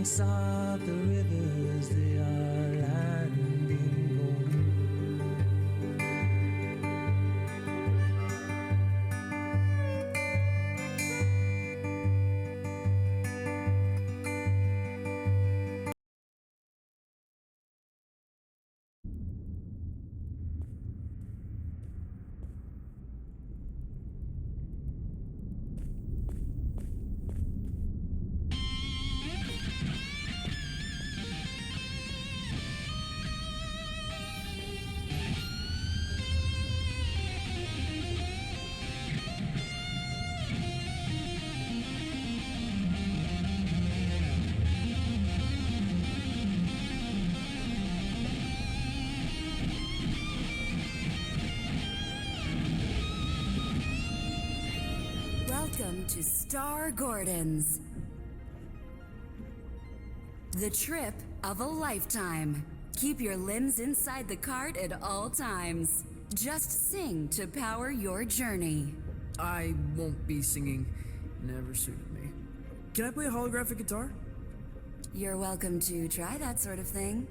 banks of the rivers, they are landing gold. Welcome to Star Gordon's. The trip of a lifetime. Keep your limbs inside the cart at all times. Just sing to power your journey. I won't be singing. Never suited me. Can I play a holographic guitar? You're welcome to try that sort of thing.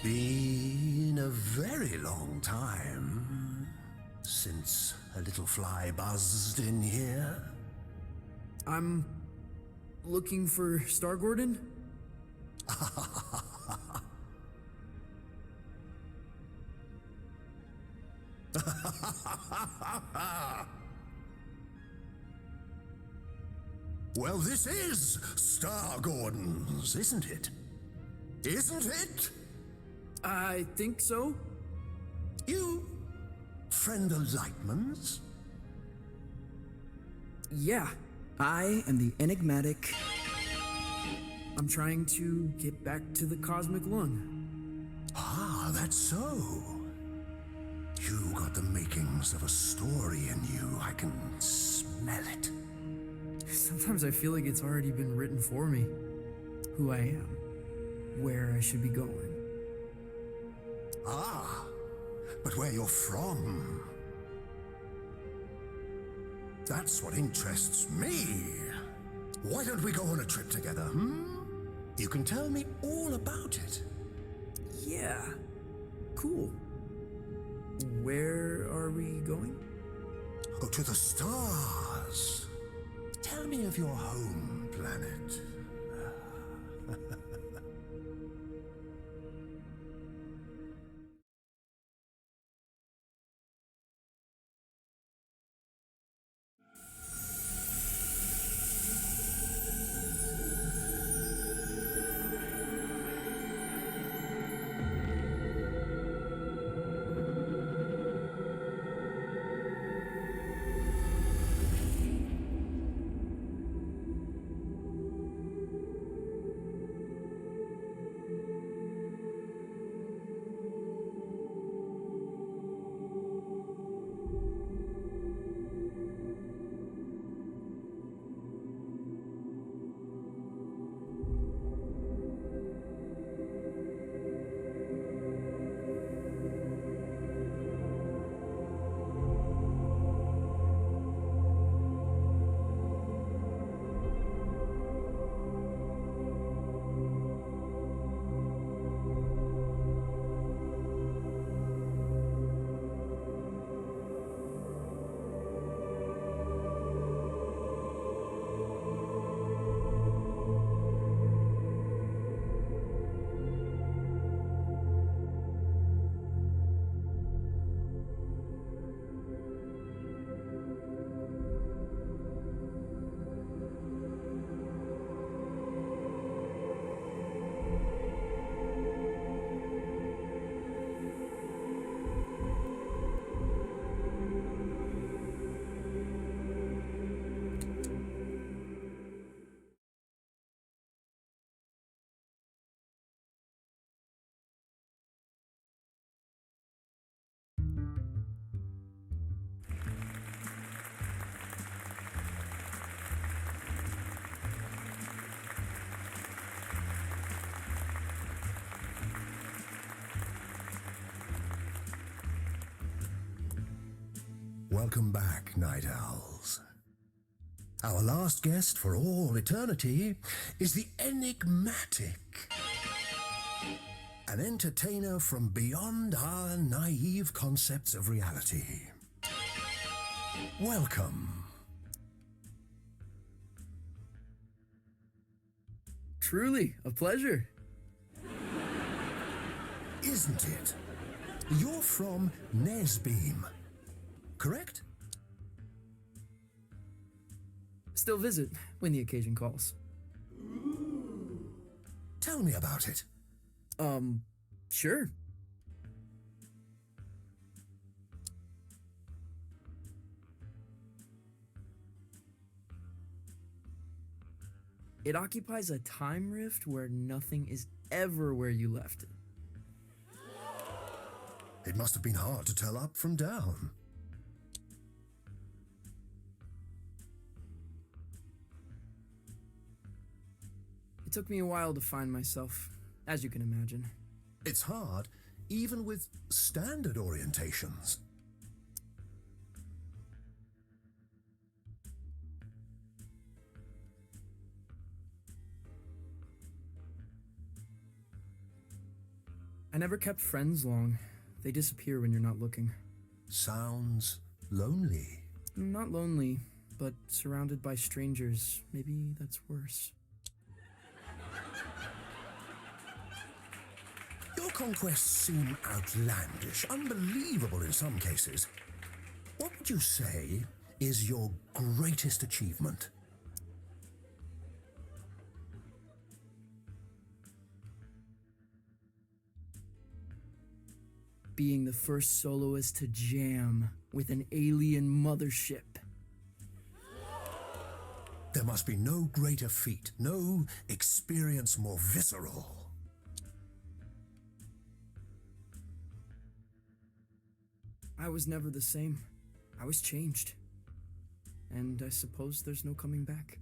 Been a very long time since a little fly buzzed in here. I'm looking for Star Gordon. Well, this is Star Gordon's, isn't it? Isn't it? I think so. You friend the Lightmans? Yeah, I am the enigmatic. I'm trying to get back to the cosmic lung. Ah, that's so. You got the makings of a story in you. I can smell it. Sometimes I feel like it's already been written for me. Who I am, where I should be going. Ah, but where you're from. That's what interests me. Why don't we go on a trip together, You can tell me all about it. Yeah, cool. Where are we going? Go to the stars. Tell me of your home planet. Welcome back, Night Owls. Our last guest for all eternity is the enigmatic. An entertainer from beyond our naive concepts of reality. Welcome. Truly, a pleasure. Isn't it? You're from Nesbeam, correct? Still visit when the occasion calls. Tell me about it. Sure. It occupies a time rift where nothing is ever where you left it. It must have been hard to tell up from down. It took me a while to find myself, as you can imagine. It's hard, even with standard orientations. I never kept friends long. They disappear when you're not looking. Sounds lonely. Not lonely, but surrounded by strangers. Maybe that's worse. Your conquests seem outlandish, unbelievable in some cases. What would you say is your greatest achievement? Being the first soloist to jam with an alien mothership. There must be no greater feat, no experience more visceral. I was never the same. I was changed. And I suppose there's no coming back.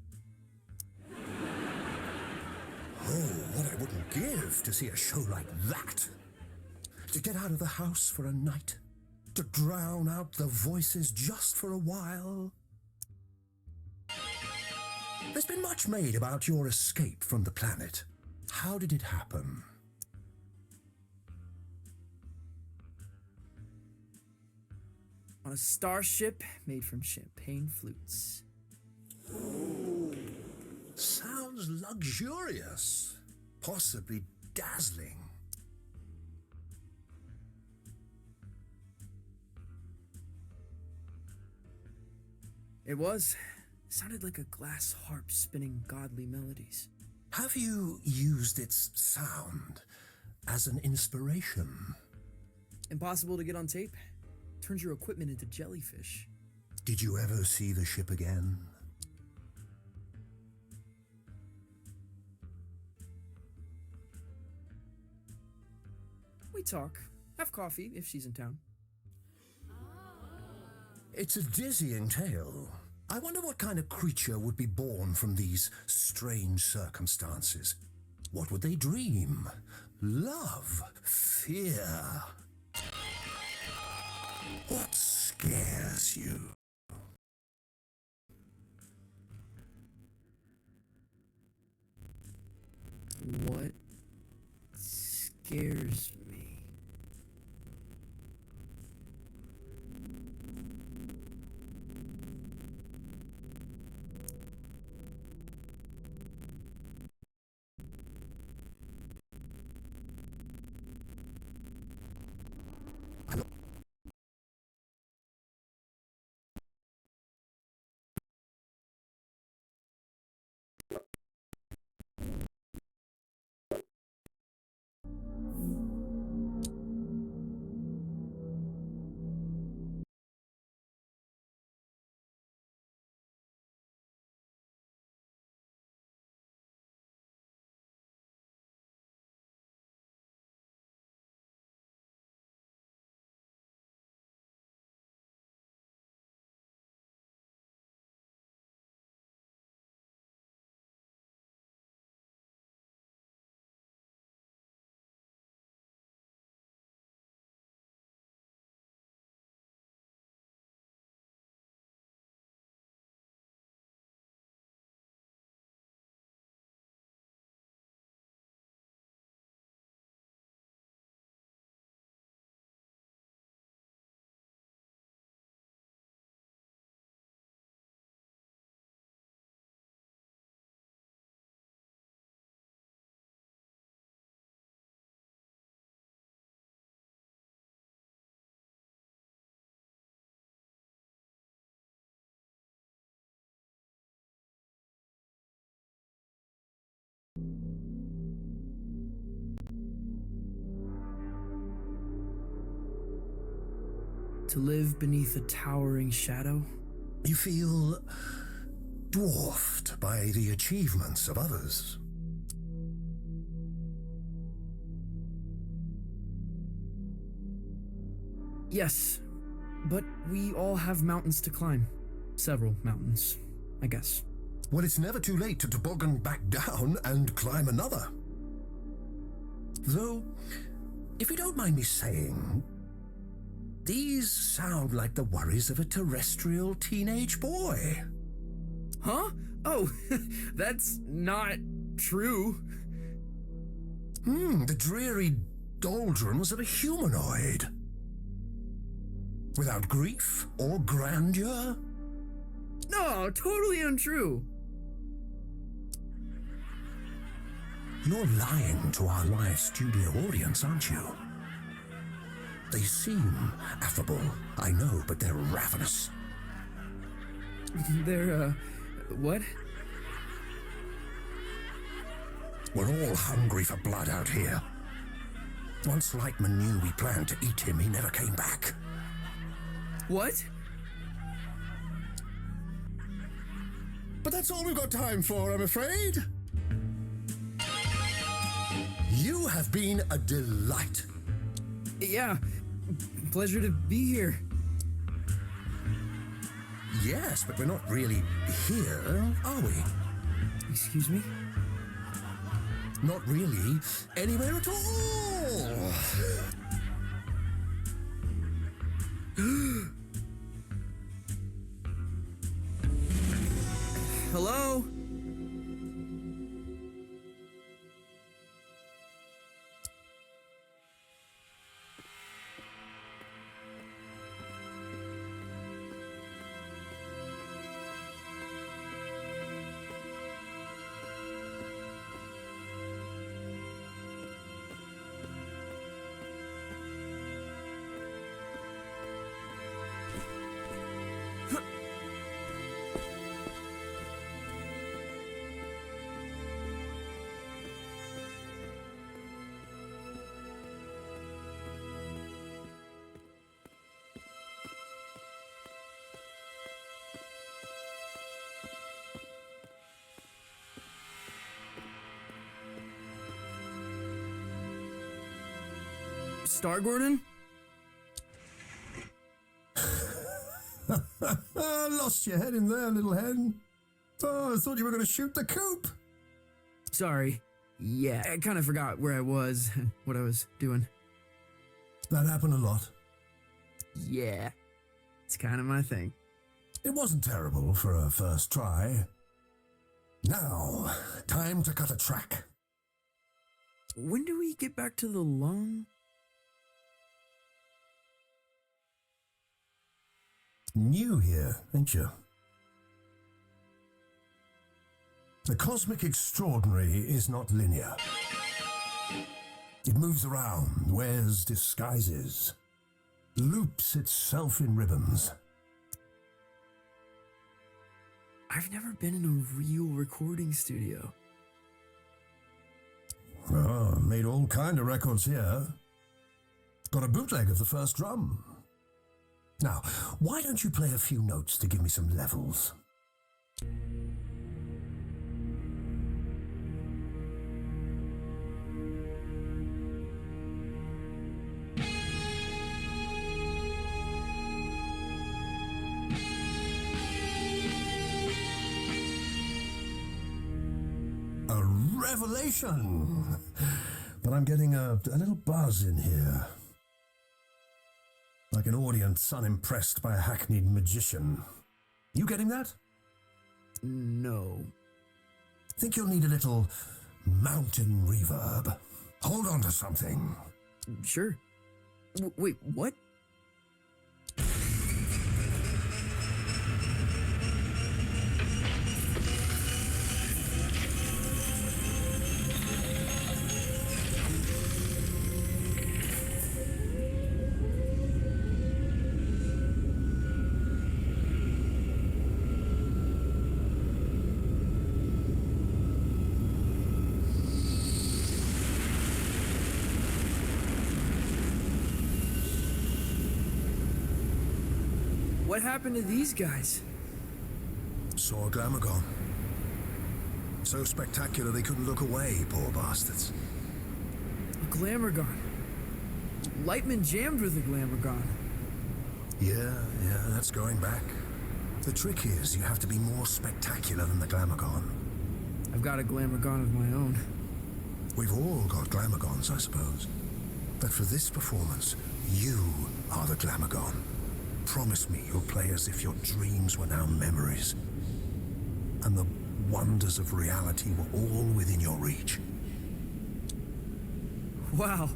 Oh, what I wouldn't give to see a show like that. To get out of the house for a night. To drown out the voices just for a while. There's been much made about your escape from the planet. How did it happen? On a starship made from champagne flutes. Sounds luxurious. Possibly dazzling. It was. Sounded like a glass harp spinning godly melodies. Have you used its sound as an inspiration? Impossible to get on tape. Turns your equipment into jellyfish. Did you ever see the ship again? We talk. Have coffee if she's in town. It's a dizzying tale. I wonder what kind of creature would be born from these strange circumstances. What would they dream? Love? Fear? What scares you? What scares me? To live beneath a towering shadow? You feel dwarfed by the achievements of others. Yes, but we all have mountains to climb. Several mountains, I guess. Well, it's never too late to toboggan back down and climb another. Though, if you don't mind me saying, these sound like the worries of a terrestrial teenage boy. Huh? Oh, that's not true. The dreary doldrums of a humanoid. Without grief or grandeur? No, totally untrue. You're lying to our live studio audience, aren't you? They seem affable, I know, but they're ravenous. They're, what? We're all hungry for blood out here. Once Lightman knew we planned to eat him, he never came back. What? But that's all we've got time for, I'm afraid. You have been a delight. Yeah, pleasure to be here. Yes, but we're not really here, are we? Excuse me? Not really anywhere at all. Hello? Star Gordon? Lost your head in there, little hen. Oh, I thought you were going to shoot the coop. Sorry. Yeah, I kind of forgot where I was and what I was doing. That happened a lot. Yeah, it's kind of my thing. It wasn't terrible for a first try. Now, time to cut a track. When do we get back to the lung? New here, ain't you? The cosmic extraordinary is not linear. It moves around, wears disguises, loops itself in ribbons. I've never been in a real recording studio. Oh, made all kind of records here. Got a bootleg of the first drum. Now, why don't you play a few notes to give me some levels? A revelation! But I'm getting a little buzz in here. Like an audience unimpressed by a hackneyed magician. You getting that? No. Think you'll need a little mountain reverb. Hold on to something. Sure. Wait, what? What happened to these guys? Saw a Glamorgon. So spectacular they couldn't look away, poor bastards. A Glamorgon. Lightman jammed with a Glamorgon. Yeah, that's going back. The trick is you have to be more spectacular than the Glamorgon. I've got a Glamorgon of my own. We've all got Glamorgons, I suppose. But for this performance, you are the Glamorgon. Promise me you'll play as if your dreams were now memories, and the wonders of reality were all within your reach. Wow.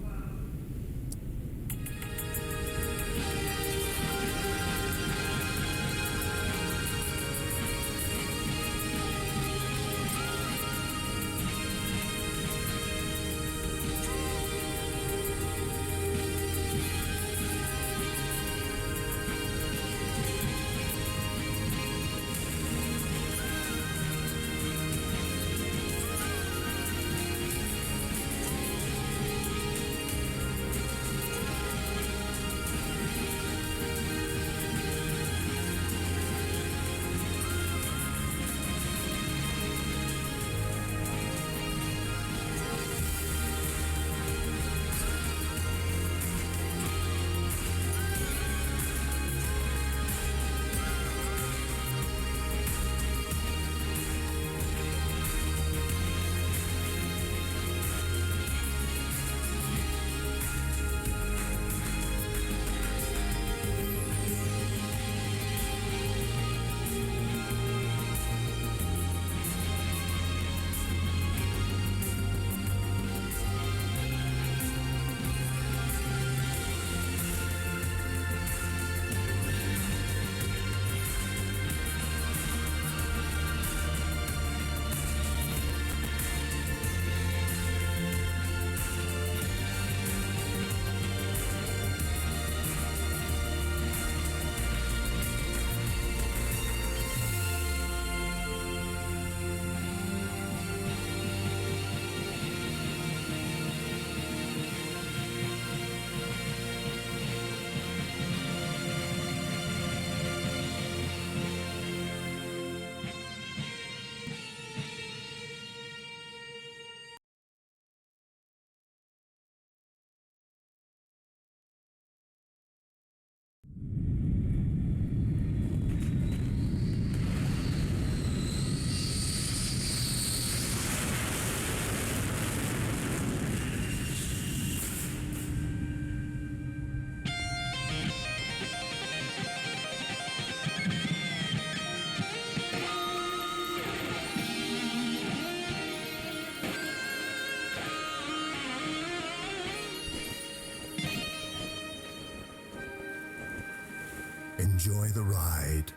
Enjoy the ride.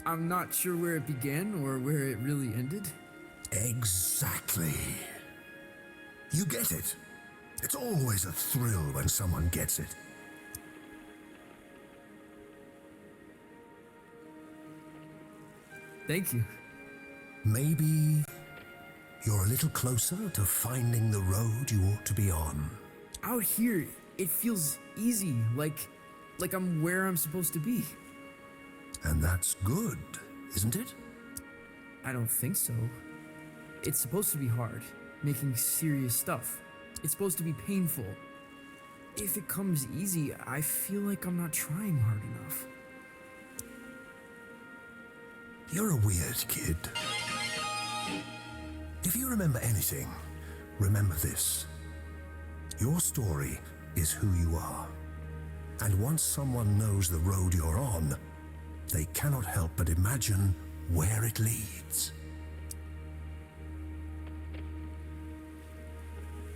I'm not sure where it began or where it really ended. Exactly. You get it. It's always a thrill when someone gets it. Thank you. Maybe you're a little closer to finding the road you ought to be on. Out here, it feels easy, like I'm where I'm supposed to be. And that's good, isn't it? I don't think so. It's supposed to be hard, making serious stuff. It's supposed to be painful. If it comes easy, I feel like I'm not trying hard enough. You're a weird kid. If you remember anything, remember this. Your story is who you are. And once someone knows the road you're on, they cannot help but imagine where it leads.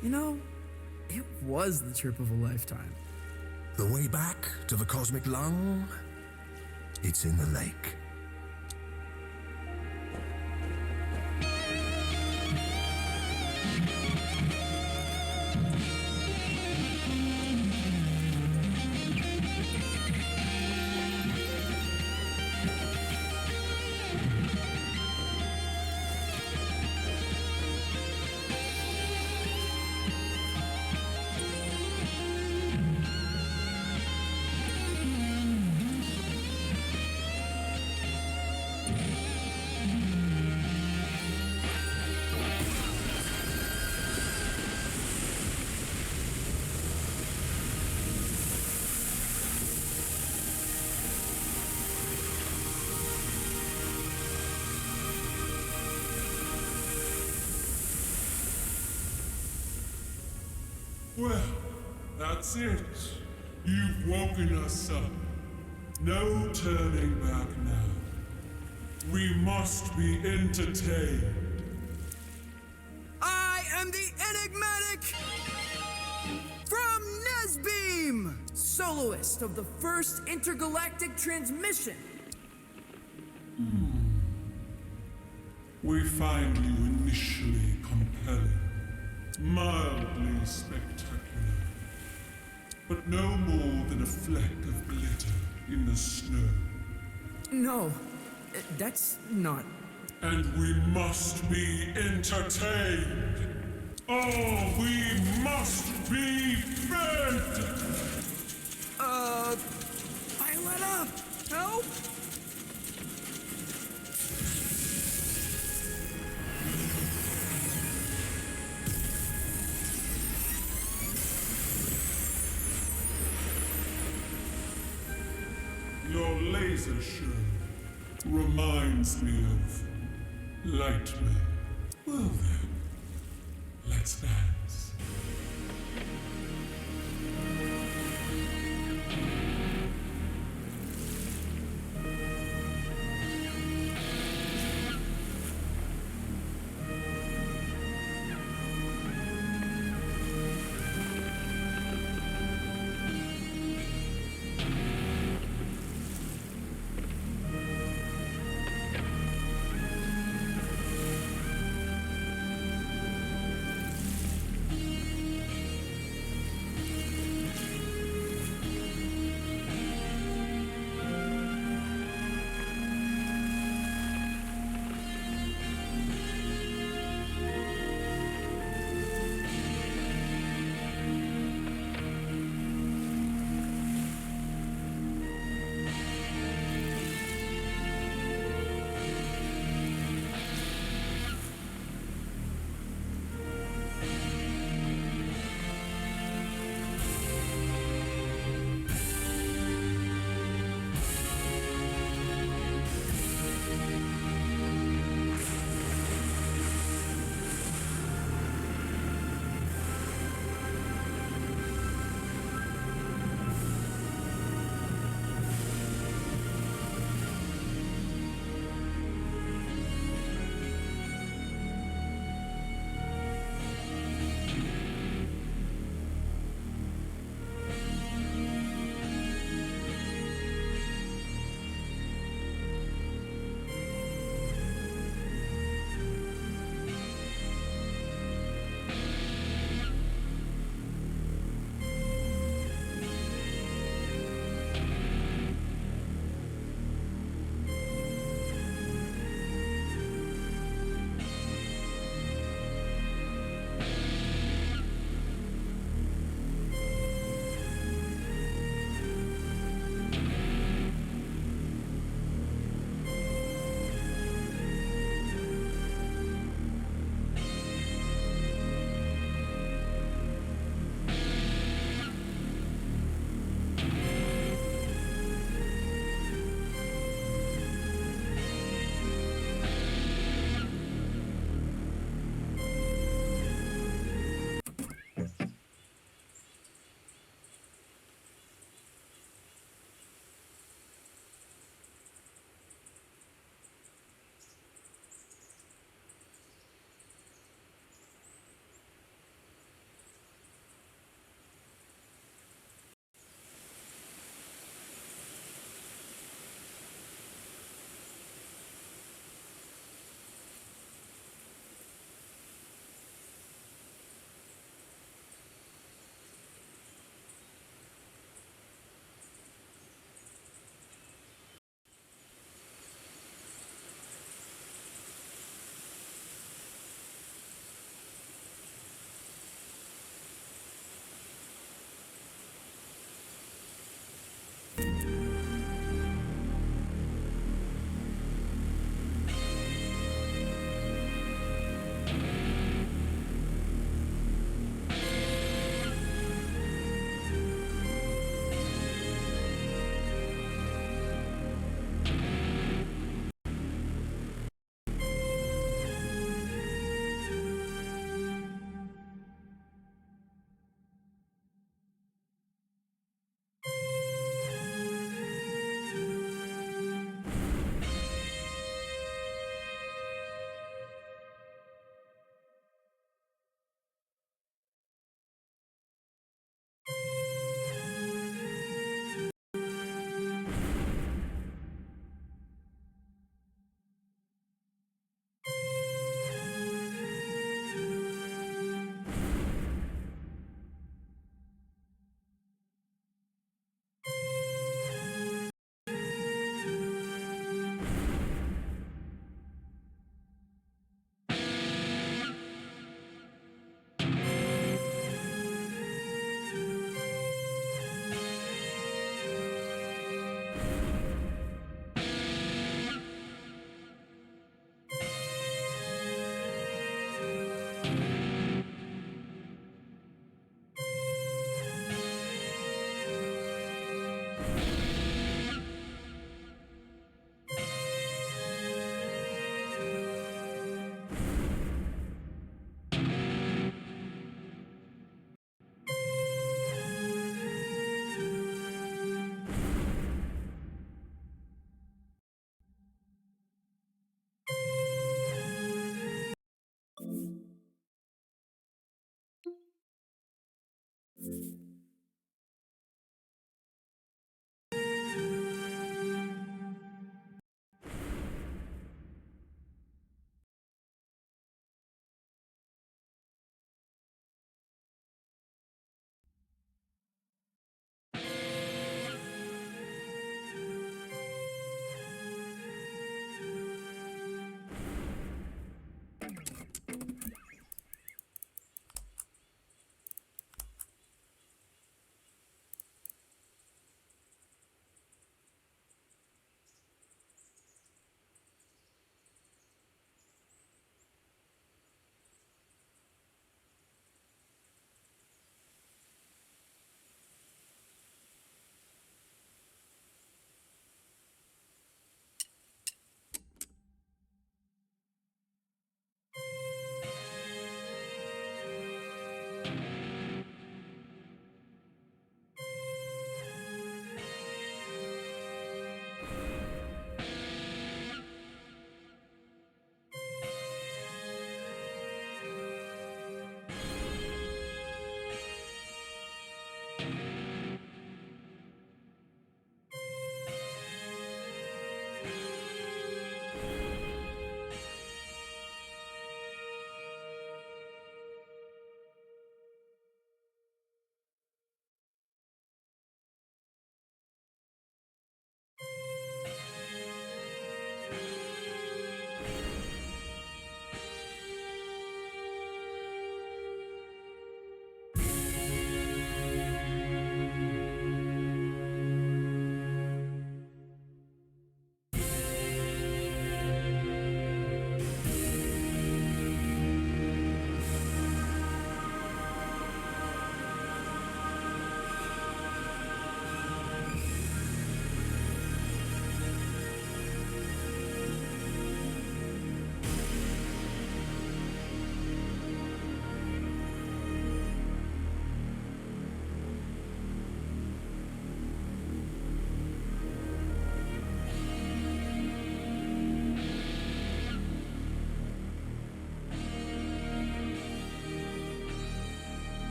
You know, it was the trip of a lifetime. The way back to the cosmic lung, it's in the lake. Well, that's it. You've woken us up. No turning back now. We must be entertained. I am the enigmatic from Nesbeam, soloist of the first intergalactic transmission. We find you initially compelling, mildly spectacular, but no more than a fleck of glitter in the snow. No, that's not. And we must be entertained. Oh, we must be fed! Violetta, help! Your laser show reminds me of Lightman. Well then, let's dance.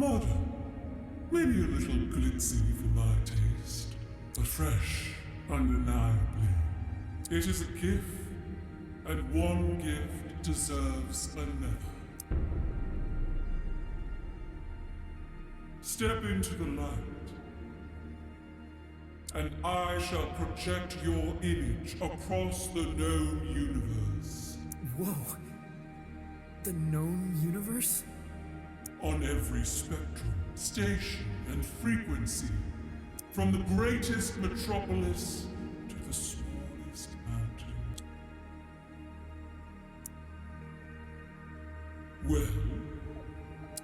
Modern, maybe a little glitzy for my taste, but fresh, undeniably. It is a gift, and one gift deserves another. Step into the light, and I shall project your image across the known universe. Whoa. The known universe? On every spectrum, station, and frequency, from the greatest metropolis to the smallest mountain. Well,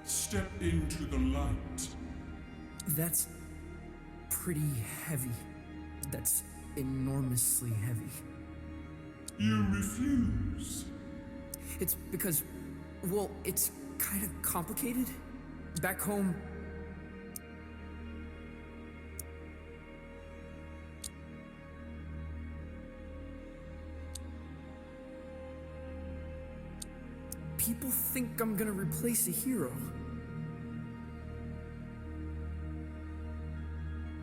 step into the light. That's pretty heavy. That's enormously heavy. You refuse. It's because, well, it's kind of complicated. Back home, people think I'm gonna replace a hero.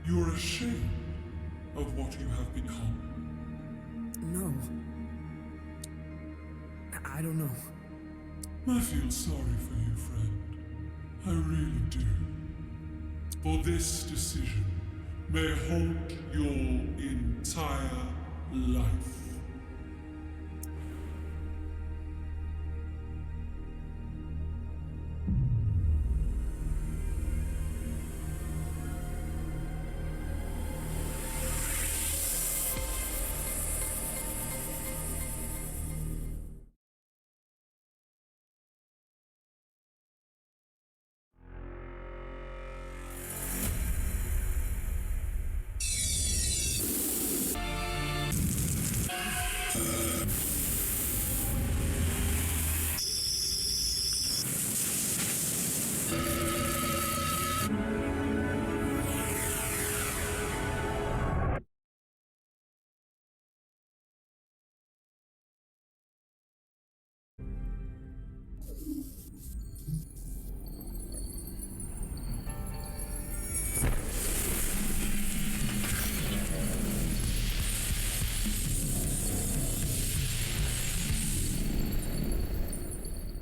You're ashamed of what you have become. No. I don't know. I feel sorry for you, friend. I really do. For this decision may haunt your entire life.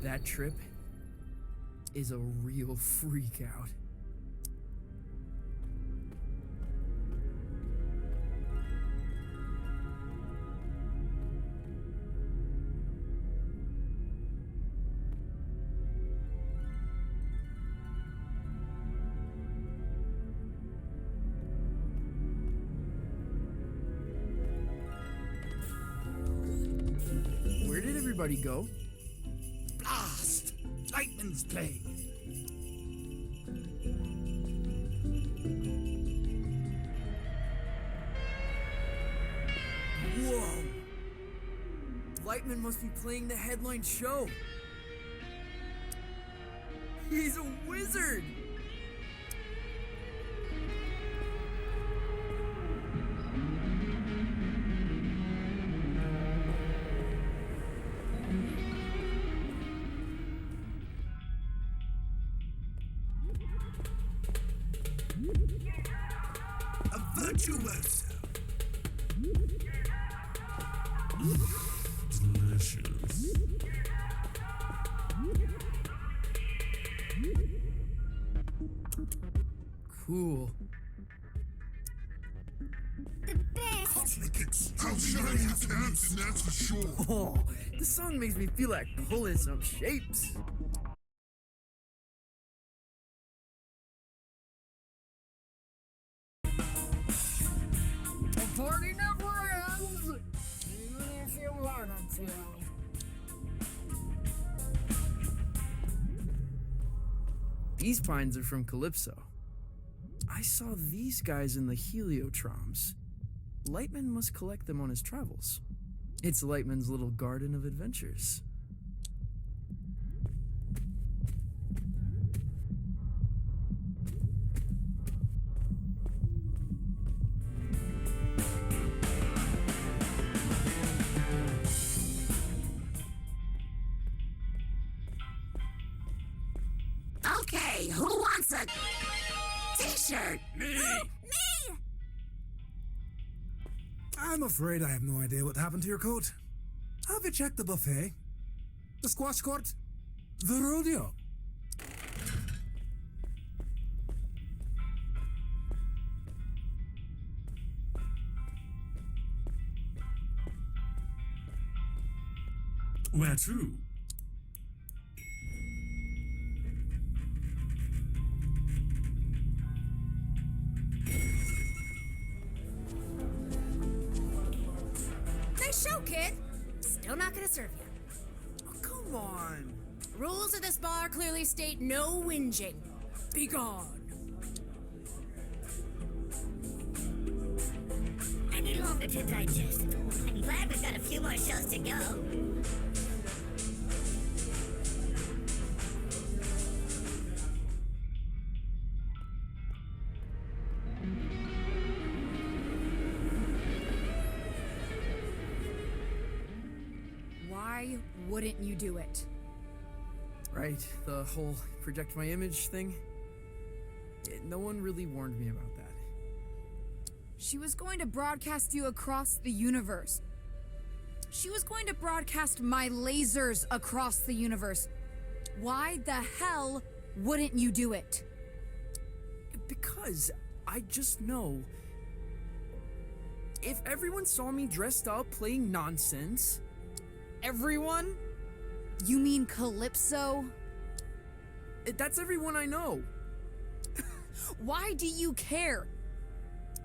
That trip is a real freak out. Where did everybody go? Blast! Lightman's playing. Whoa! Lightman must be playing the headline show. He's a wizard! A virtuoso. Delicious. Cool. Cosmic extraordinary That's for sure. Oh, this song makes me feel like pulling some shapes. The party never ends, even if you want it to. These pines are from Calypso. I saw these guys in the heliotroms. Lightman must collect them on his travels. It's Lightman's little garden of adventures. Hey, who wants a t-shirt? Me! Me! I'm afraid I have no idea what happened to your coat. Have you checked the buffet? The squash court? The rodeo? Where to? Nice show, kid. Still not gonna serve you. Oh, come on. Rules of this bar clearly state no whinging. Be gone. I need longer to digest. I'm glad we've got a few more shows to go. Why wouldn't you do it? Right, the whole project my image thing. No one really warned me about that. She was going to broadcast you across the universe. She was going to broadcast my lasers across the universe. Why the hell wouldn't you do it? Because I just know if everyone saw me dressed up playing nonsense, Everyone? You mean Calypso? that's everyone I know. Why do you care?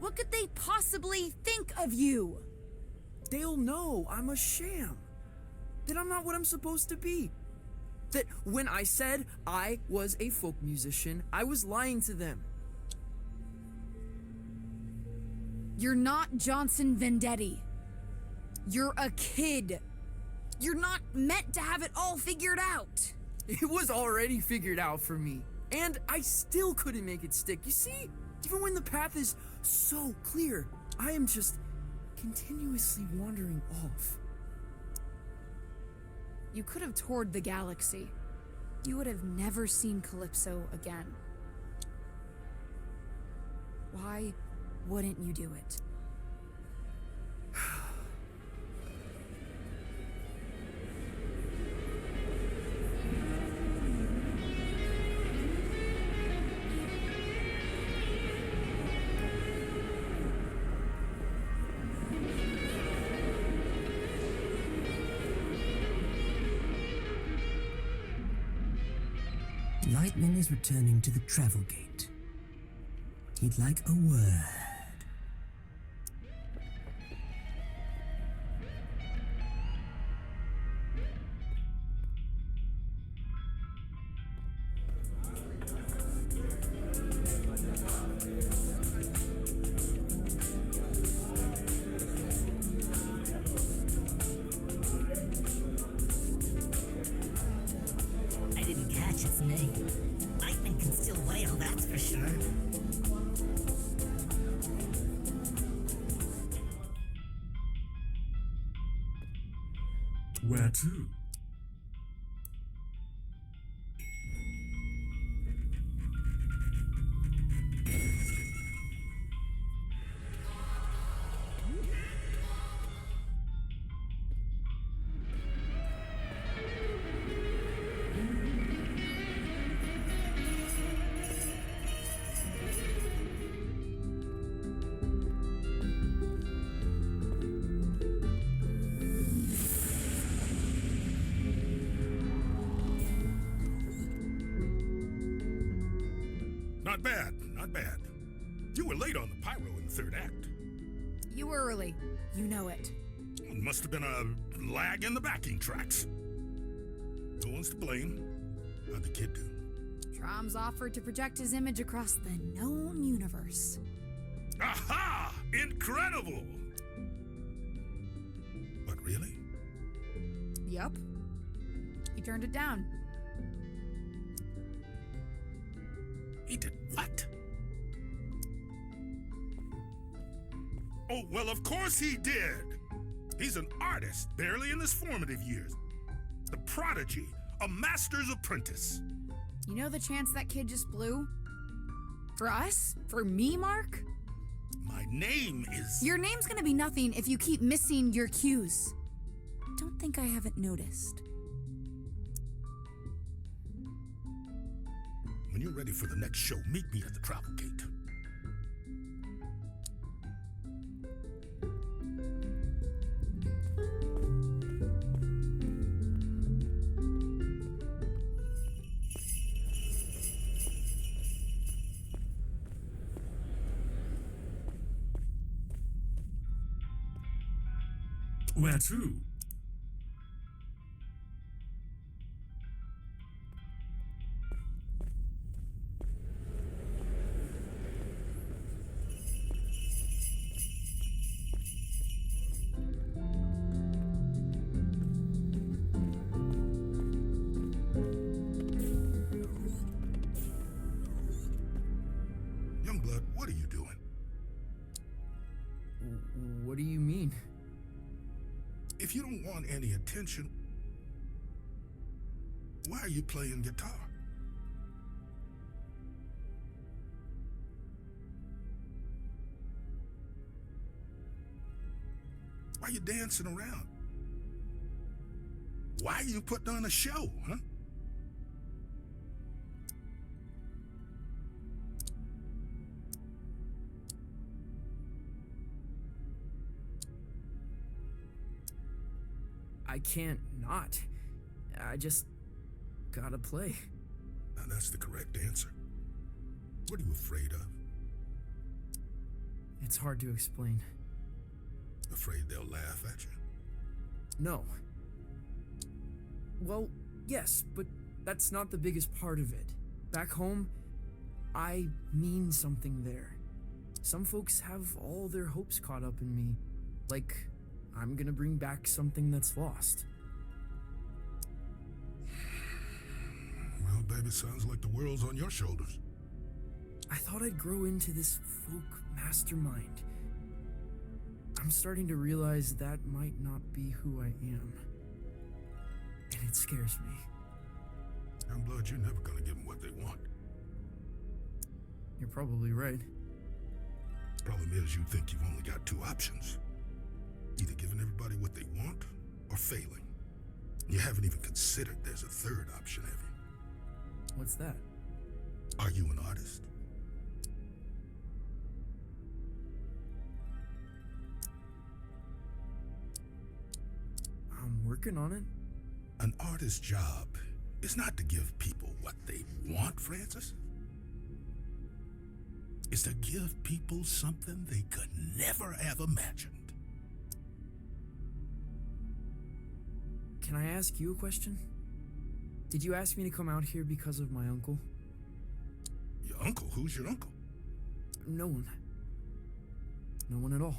What could they possibly think of you? They'll know I'm a sham. That I'm not what I'm supposed to be. That when I said I was a folk musician, I was lying to them. You're not Johnson Vendetti. You're a kid. You're not meant to have it all figured out. It was already figured out for me. And I still couldn't make it stick. You see, even when the path is so clear, I am just continuously wandering off. You could have toured the galaxy. You would have never seen Calypso again. Why wouldn't you do it? Lightman is returning to the travel gate. He'd like a word. I didn't catch its name. Lightning can still wail, that's for sure. Where to? Not bad, not bad. You were late on the pyro in the third act. You were early. You know it. It must have been a lag in the backing tracks. No one's to blame. How'd the kid do? Trom's offered to project his image across the known universe. Aha! Incredible! But really? Yup. He turned it down. He did what? Oh, well, of course he did. He's an artist, barely in his formative years. The prodigy, a master's apprentice. You know the chance that kid just blew? For us? For me, Mark? My name is... Your name's gonna be nothing if you keep missing your cues. Don't think I haven't noticed. When you're ready for the next show, meet me at the travel gate. Where to? Youngblood, what are you doing? What do you mean? If you don't want any attention, why are you playing guitar? Why are you dancing around? Why are you putting on a show, huh? I can't not. I just gotta play. Now that's the correct answer. What are you afraid of? It's hard to explain. Afraid they'll laugh at you? No. Well, yes, but that's not the biggest part of it. Back home, I mean something there. Some folks have all their hopes caught up in me. Like, I'm gonna bring back something that's lost. Well, baby, sounds like the world's on your shoulders. I thought I'd grow into this folk mastermind. I'm starting to realize that might not be who I am. And it scares me. Youngblood, you're never gonna give them what they want. You're probably right. Problem is, you think you've only got two options. Either giving everybody what they want, or failing. You haven't even considered there's a third option, have you? What's that? Are you an artist? I'm working on it. An artist's job is not to give people what they want, Francis. It's to give people something they could never have imagined. Can I ask you a question? Did you ask me to come out here because of my uncle? Your uncle? Who's your uncle? No one. No one at all.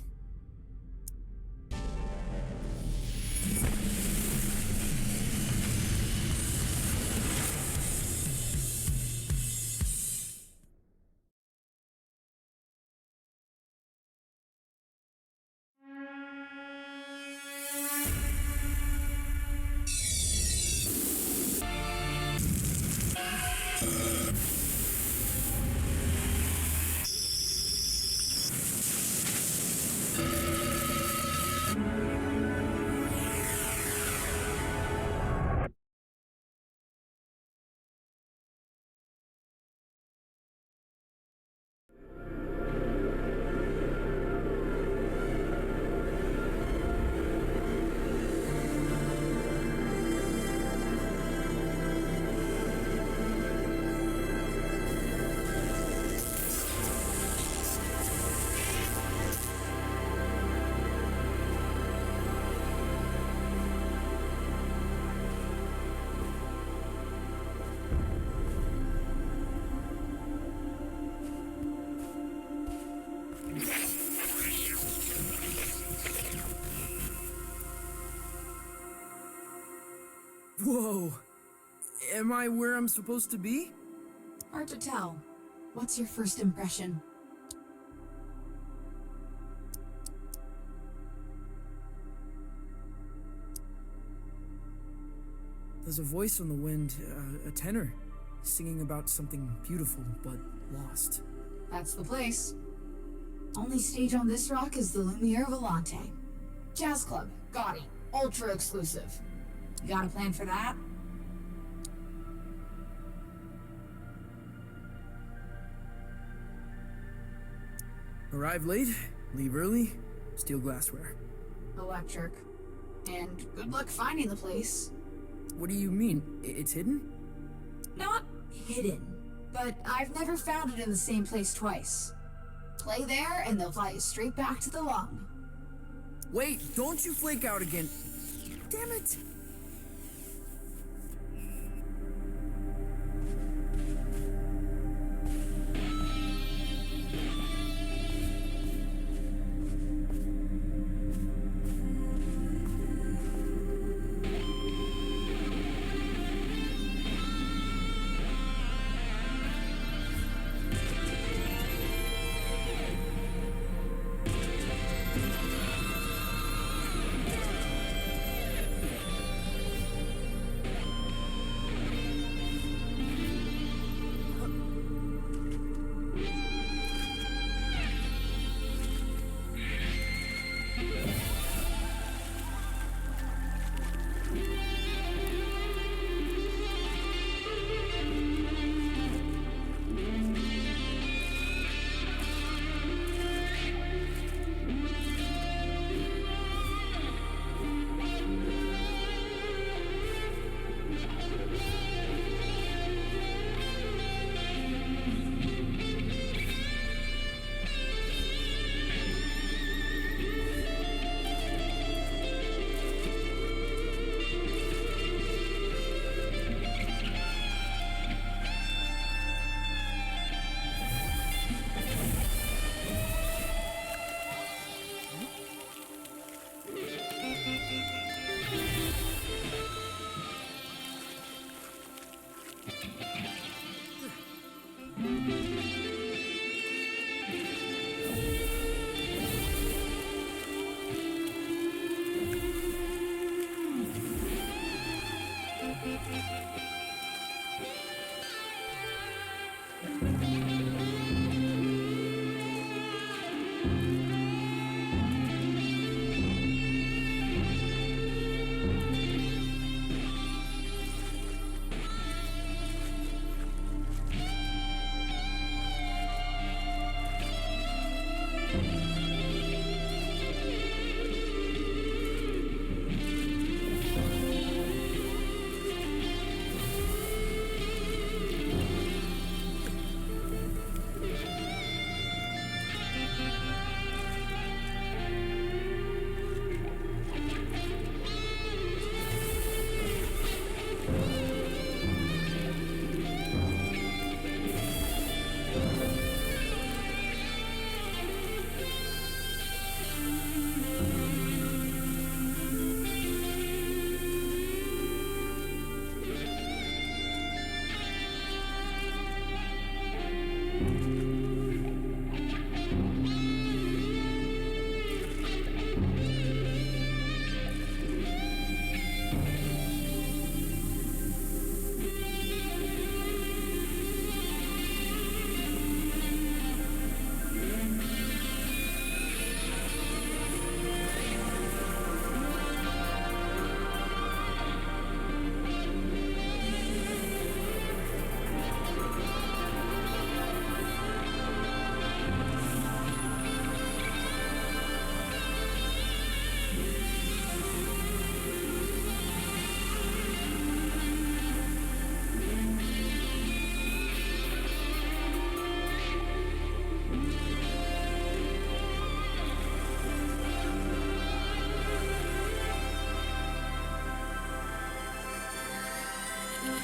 Whoa! Am I where I'm supposed to be? Hard to tell. What's your first impression? There's a voice on the wind, a tenor. singing about something beautiful but lost. That's the place. Only stage on this rock is the Lumiere Volante. Jazz club, gaudy, ultra exclusive. You got a plan for that? Arrive late, leave early, steal glassware. Electric. And good luck finding the place. What do you mean? It's hidden? Not hidden, but I've never found it in the same place twice. Play there, and they'll fly you straight back to the lung. Wait, don't you flake out again. Damn it!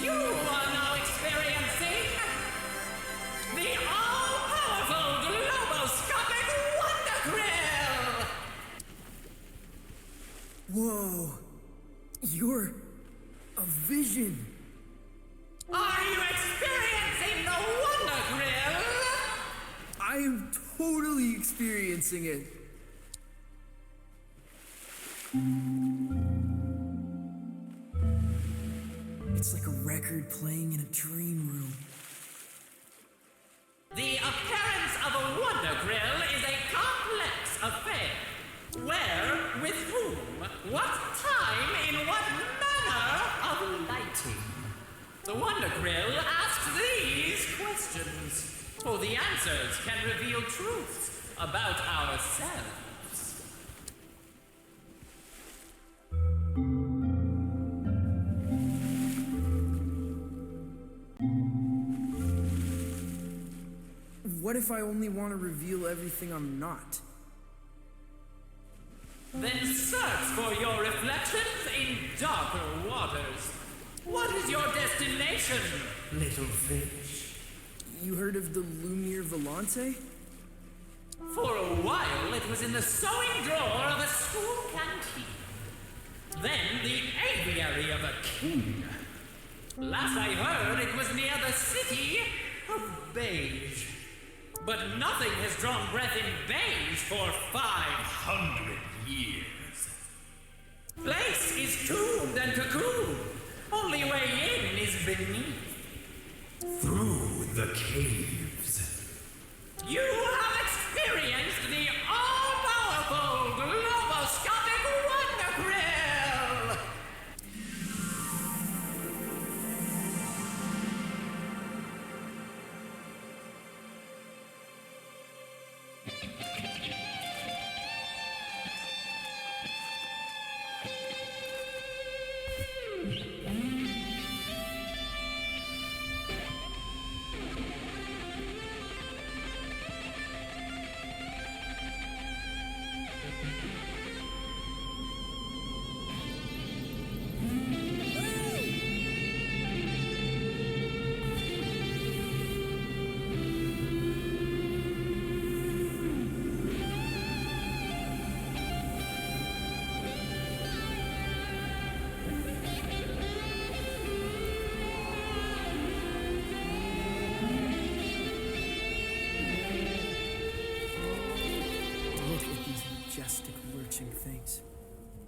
You are now experiencing the all-powerful globoscopic Wonder Grill! Whoa. You're a vision. Are you experiencing the Wonder Grill? I am totally experiencing it. It's like a record playing in a dream room. The appearance of a Wonder Grill is a complex affair. Where, with whom, what time, in what manner of lighting? The Wonder Grill asks these questions, for the answers can reveal truths about ourselves. What if I only want to reveal everything I'm not? Then search for your reflections in darker waters. What is your destination, little fish? You heard of the Lumiere Volante? For a while, it was in the sewing drawer of a school canteen. Then the aviary of a king. Last I heard, it was near the city of Beige. But nothing has drawn breath in Beige for 500 years. Place is tombed and cocooned. Only way in is beneath. Through the caves. You have experienced the all-powerful globoscopic Wonder Grill! Things.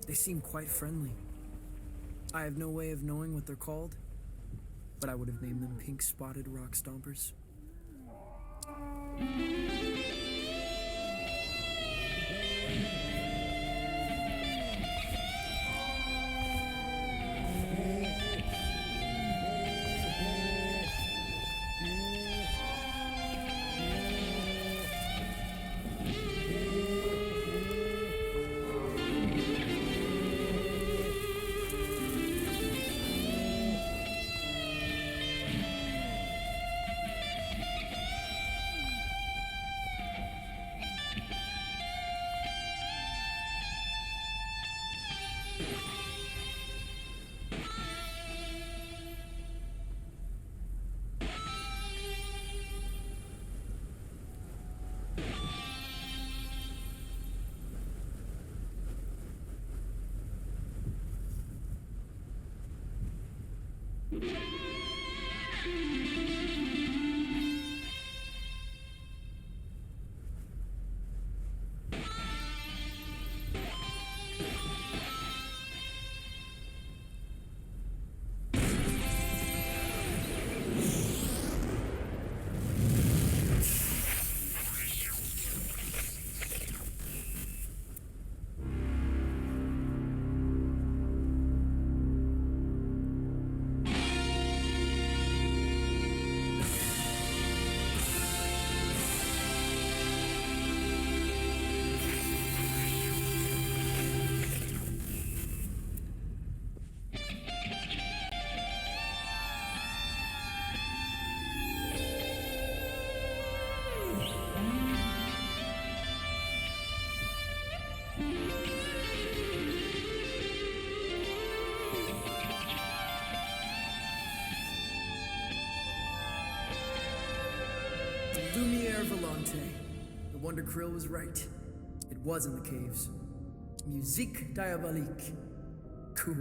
They seem quite friendly. I have no way of knowing what they're called, but I would have named them pink-spotted rock stompers. Lumiere Volante. The Wonder Grill was right. It was in the caves. Musique diabolique. Cool.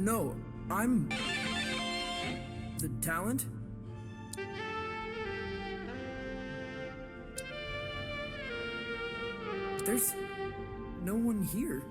no, I'm... the talent? There's no one here.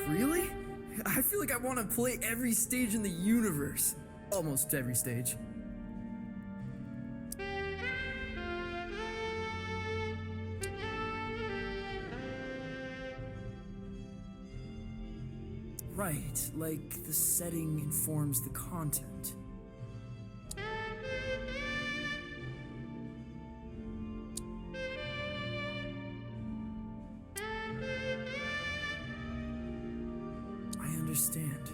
Really? I feel like I want to play every stage in the universe. Almost every stage. Right, like the setting informs the content. Understand.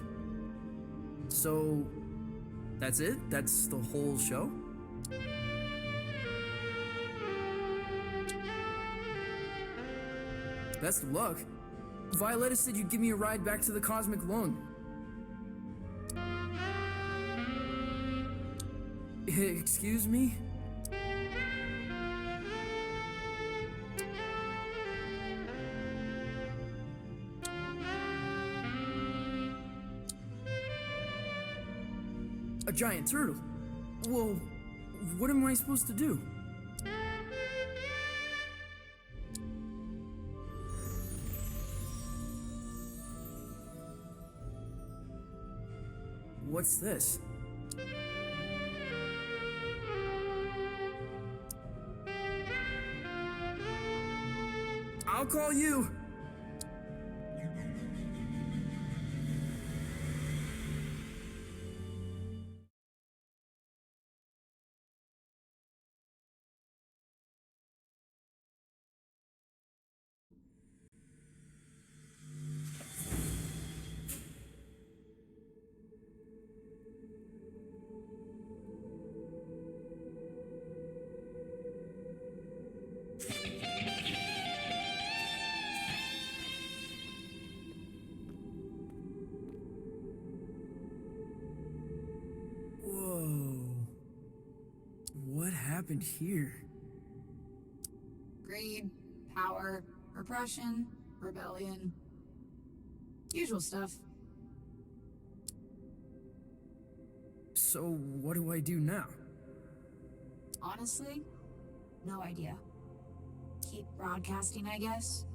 So, that's it? That's the whole show? Best of luck. Violetta said you'd give me a ride back to the Cosmic Lung. Excuse me? A giant turtle? Well, what am I supposed to do? What's this? I'll call you! What happened here? Greed, power, repression, rebellion. Usual stuff. So, what do I do now? Honestly, no idea. Keep broadcasting, I guess.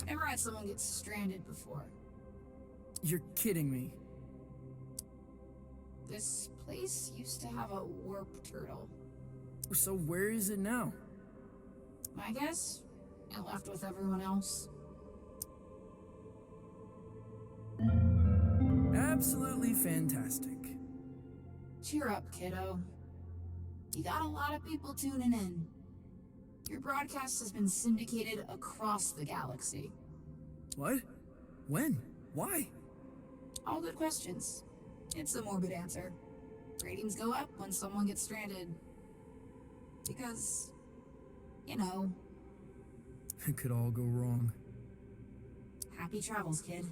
Never had someone get stranded before. You're kidding me. This place used to have a warp turtle. So where is it now? My guess? It left with everyone else. Absolutely fantastic. Cheer up, kiddo. You got a lot of people tuning in. Your broadcast has been syndicated across the galaxy. What? When? Why? All good questions. It's a morbid answer. Ratings go up when someone gets stranded. Because, you know. It could all go wrong. Happy travels, kid.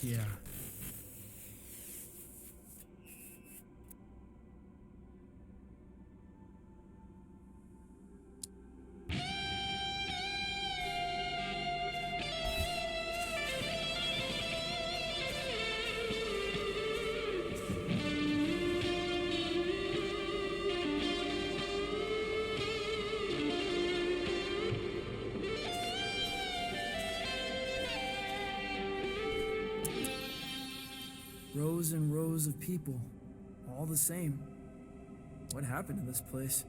Yeah. Rows and rows of people, all the same. What happened to this place?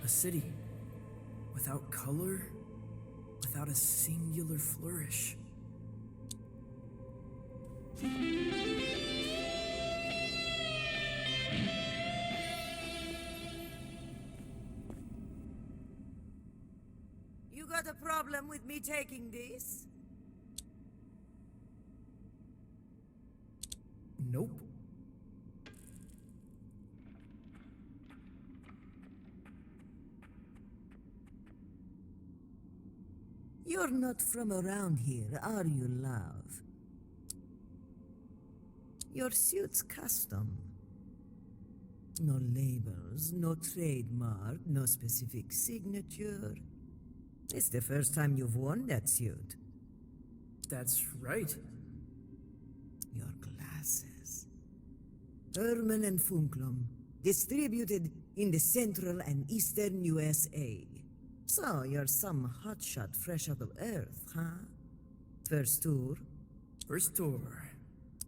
A city, without color, without a singular flourish. You got a problem with me taking this? Nope. You're not from around here, are you, love? Your suit's custom. No labels, no trademark, no specific signature. It's the first time you've worn that suit. That's right. Your glasses. Herman and Funklum, distributed in the central and eastern USA. So you're some hotshot fresh out of Earth, huh? First tour? First tour.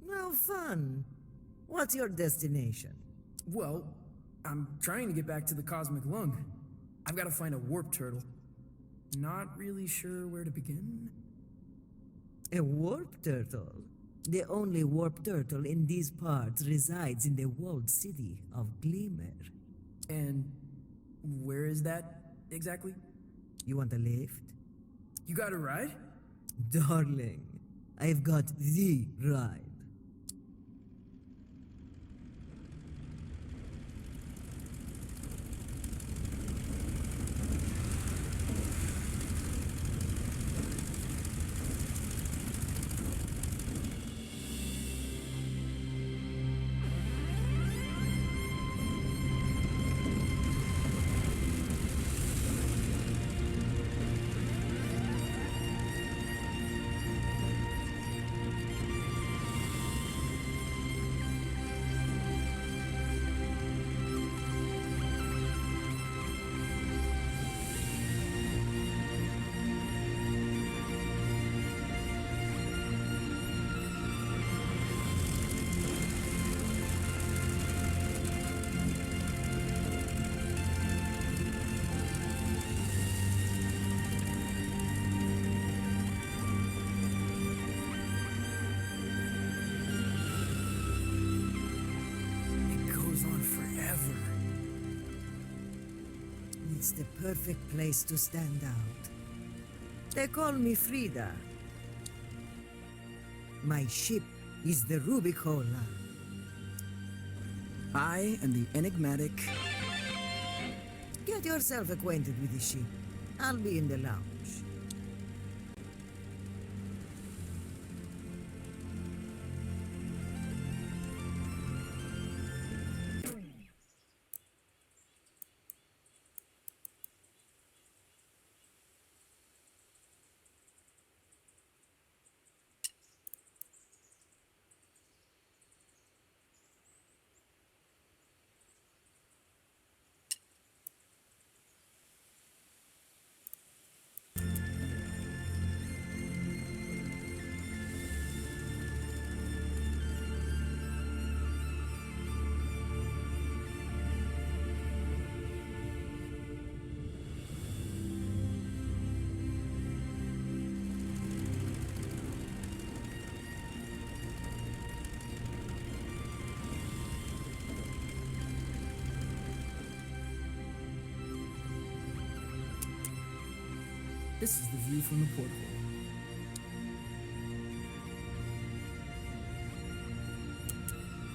No fun. What's your destination? Well, I'm trying to get back to the Cosmic Lung. I've got to find a warp turtle. Not really sure where to begin. A warp turtle? The only warp turtle in these parts resides in the walled city of Glimmer. And where is that exactly? You want a lift? You got a ride? Darling, I've got the ride. It's the perfect place to stand out. They call me Frida. My ship is the Rubicola. I am the enigmatic... Get yourself acquainted with the ship. I'll be in the lounge. This is the view from the porthole.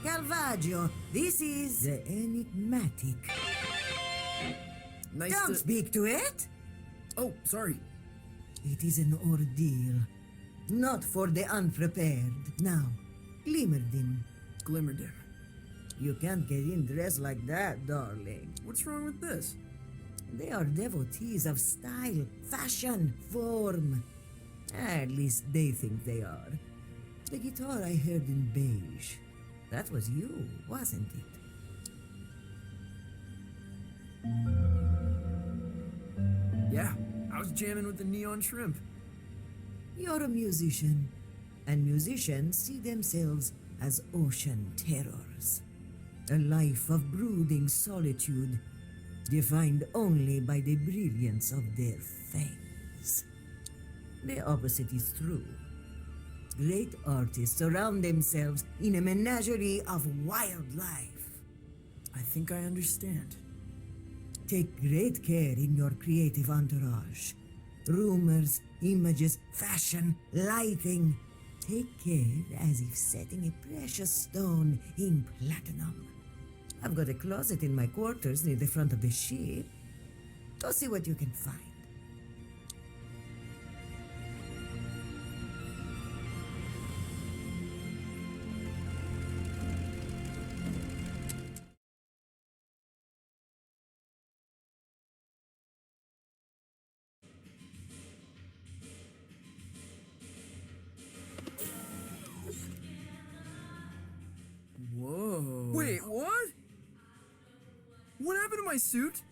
Calvaggio, this is the enigmatic. Nice Don't to... speak to it! Oh, sorry. It is an ordeal, not for the unprepared. Now, Glimmerdim. Glimmerdim. You can't get in dressed like that, darling. What's wrong with this? They are devotees of style, fashion, form. At least they think they are. The guitar I heard in beige. That was you, wasn't it? Yeah, I was jamming with the neon shrimp. You're a musician, and musicians see themselves as ocean terrors. A life of brooding solitude, defined only by the brilliance of their fangs. The opposite is true. Great artists surround themselves in a menagerie of wildlife. I think I understand. Take great care in your creative entourage. Rumors, images, fashion, lighting. Take care as if setting a precious stone in platinum. I've got a closet in my quarters near the front of the ship. Go see what you can find. Whoa. Wait, what? What happened to my suit?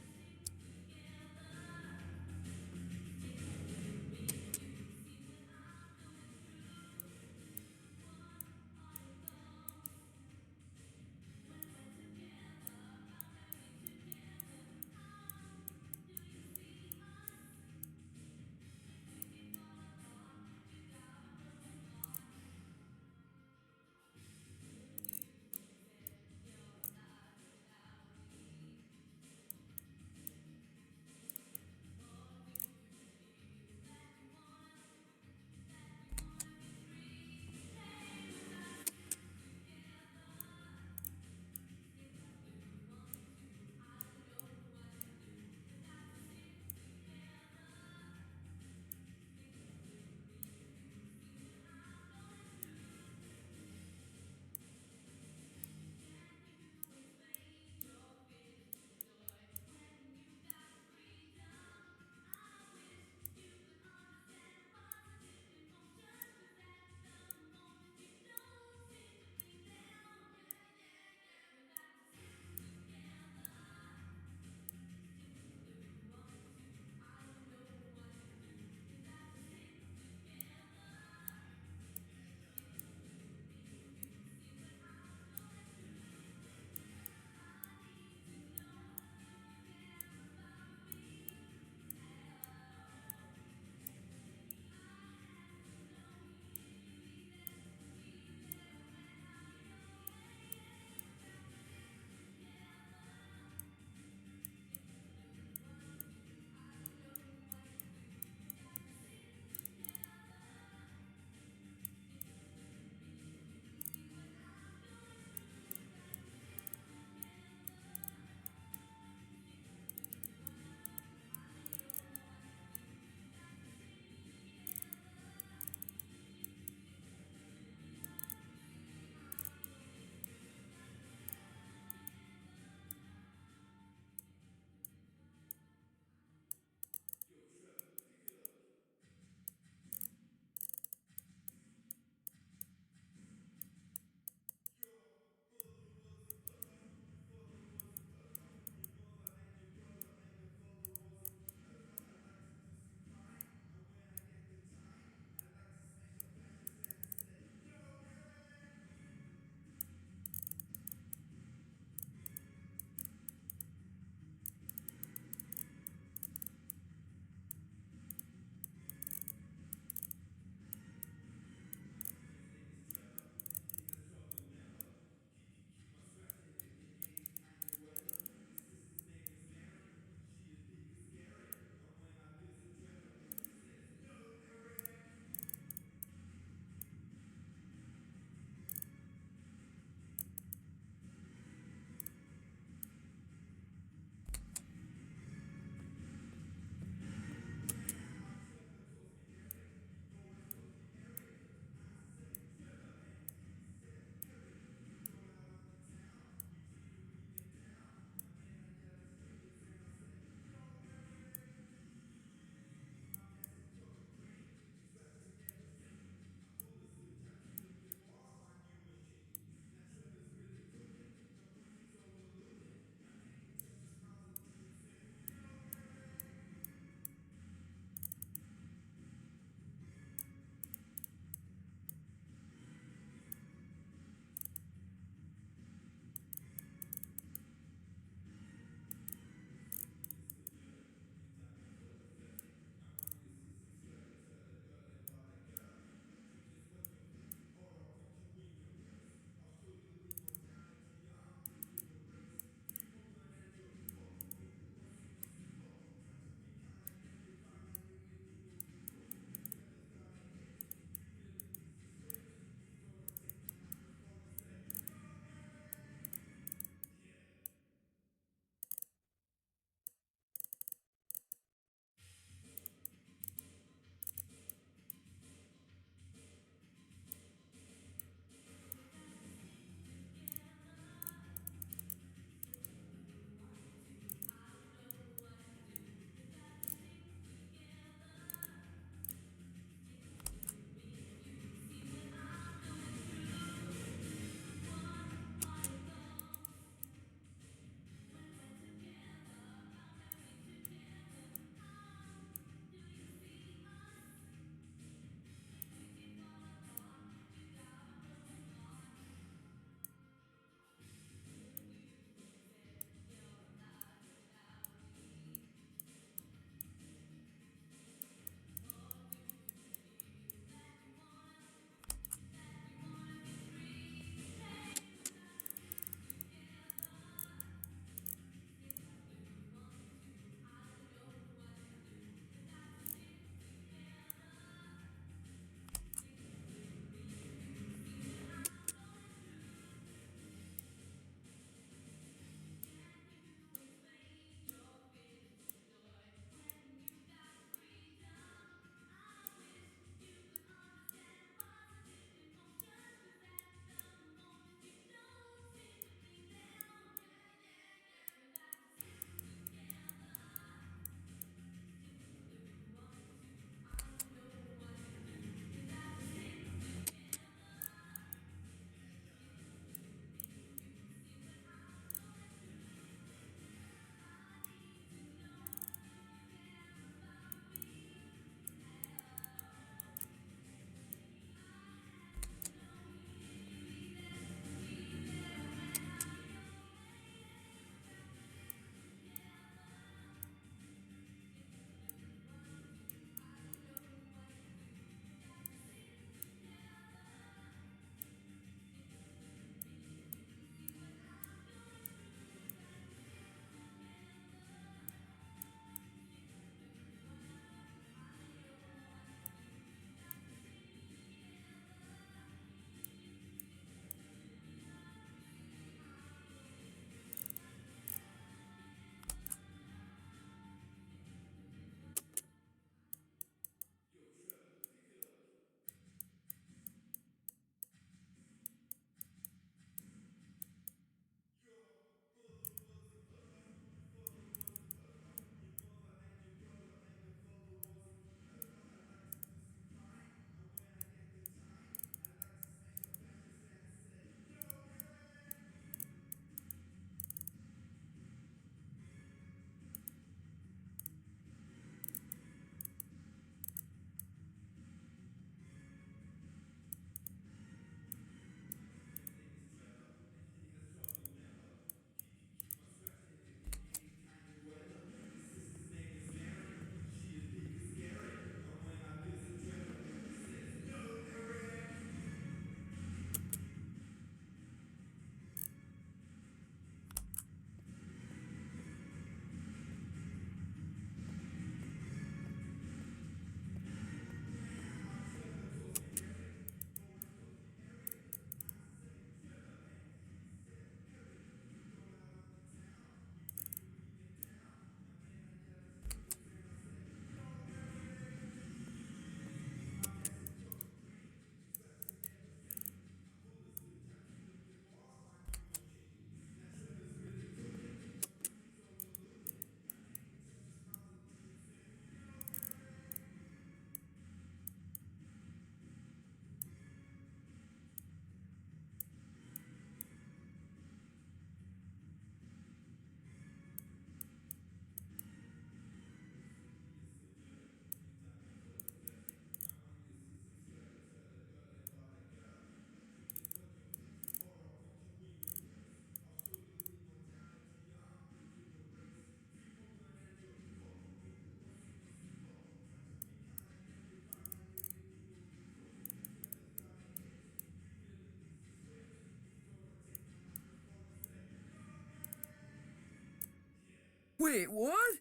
Wait, what?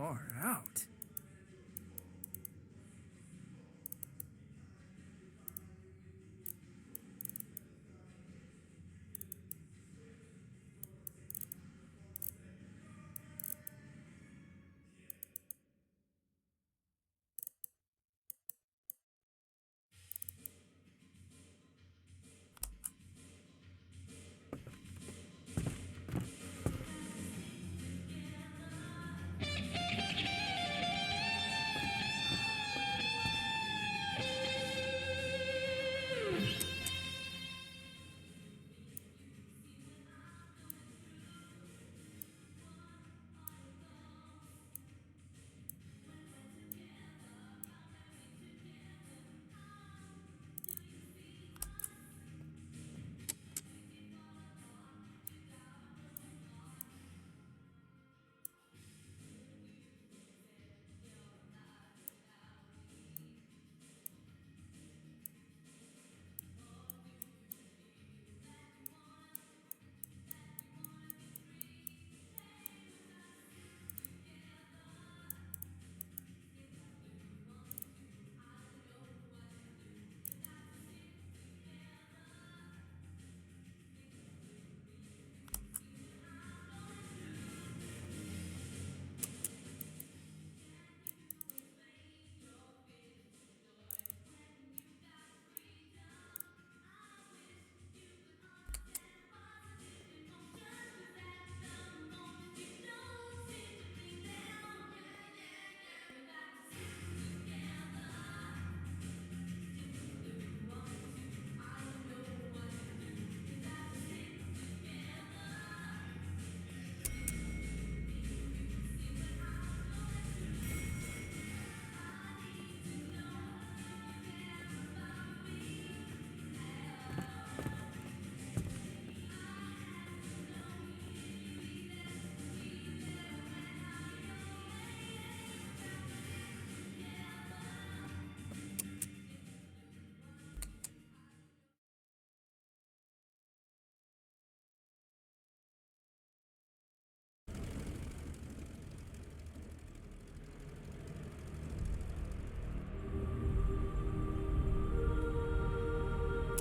Far out.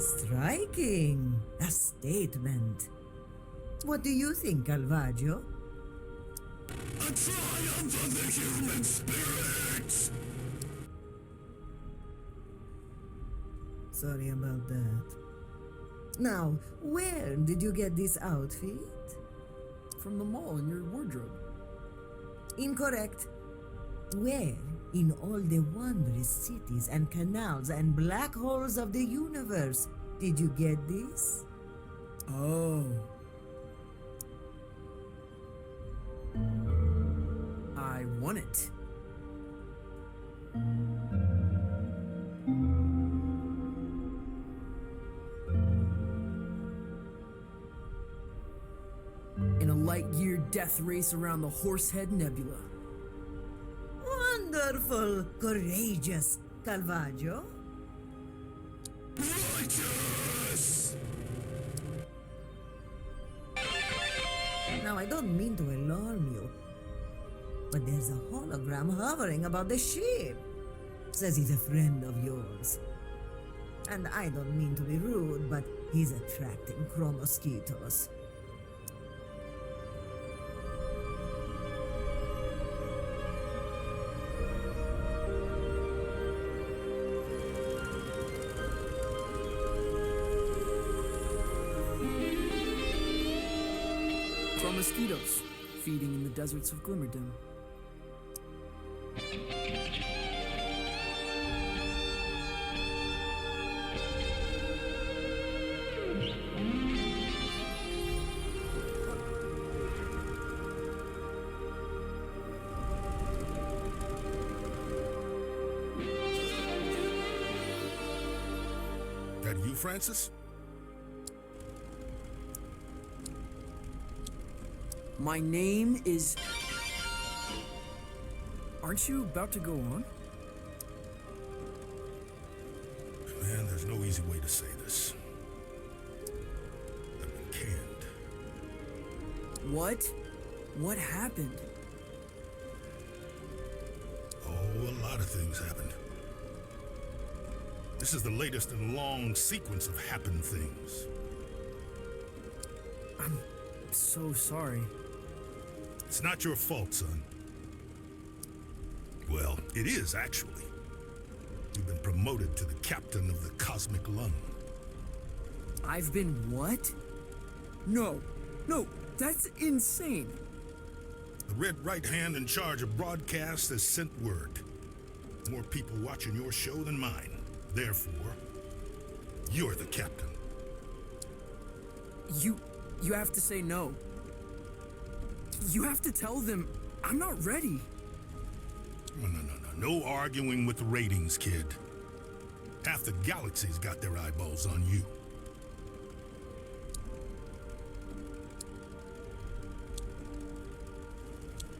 Striking. A statement. What do you think, Calvaggio? A triumph of the human spirit! Sorry about that. Now, where did you get this outfit? From the mall in your wardrobe. Incorrect. Where in all the wondrous cities and canals and black holes of the universe did you get this? Oh. I won it. In a light-year death race around the Horsehead Nebula. Wonderful, courageous, Calvaggio. Righteous! Now, I don't mean to alarm you, but there's a hologram hovering about the ship. Says he's a friend of yours. And I don't mean to be rude, but he's attracting chromosquitos. Mosquitoes feeding in the deserts of Glimmerdom. That you, Francis? My name is... Aren't you about to go on? Man, there's no easy way to say this. I've been canned. What? What happened? Oh, a lot of things happened. This is the latest in a long sequence of happened things. I'm so sorry. It's not your fault, son. Well, it is, actually. You've been promoted to the captain of the Cosmic Lung. I've been what? No, that's insane. The Red Right Hand in charge of broadcasts has sent word. More people watching your show than mine. Therefore, you're the captain. You have to say no. You have to tell them I'm not ready. No arguing with the ratings, kid. Half the galaxy's got their eyeballs on you.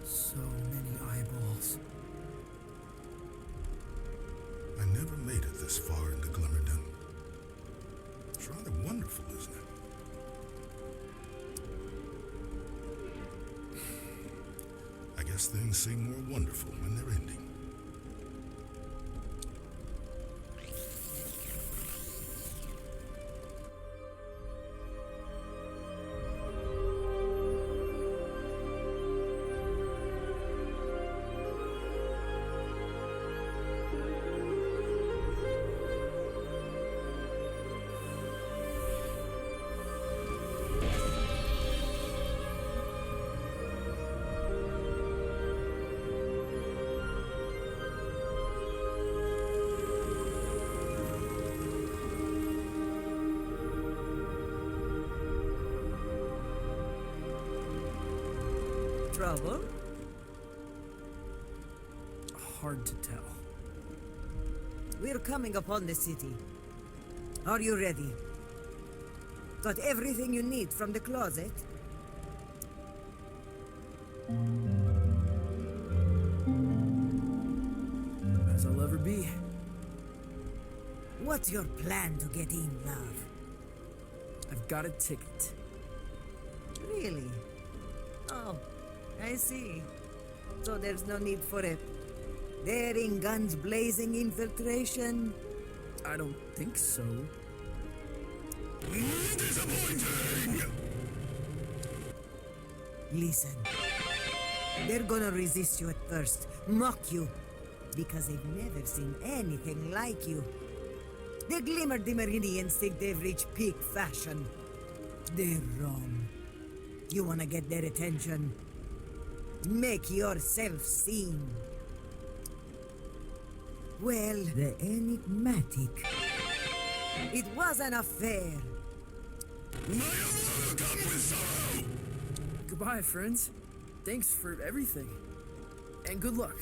So many eyeballs. I never made it this far into Glimmerdom. It's rather wonderful, isn't it? I guess things seem more wonderful when they're ending. Trouble? Hard to tell. We're coming upon the city. Are you ready? Got everything you need from the closet? As I'll ever be. What's your plan to get in, love? I've got a ticket. Really? Oh, I see. So there's no need for a daring, guns blazing infiltration? I don't think so. Disappointing! Listen. They're gonna resist you at first, mock you, because they've never seen anything like you. The Glimmer Dimmeridians think they've reached peak fashion. They're wrong. You wanna get their attention? Make yourself seen. Well, the enigmatic. It was an affair. Goodbye, friends. Thanks for everything. And good luck.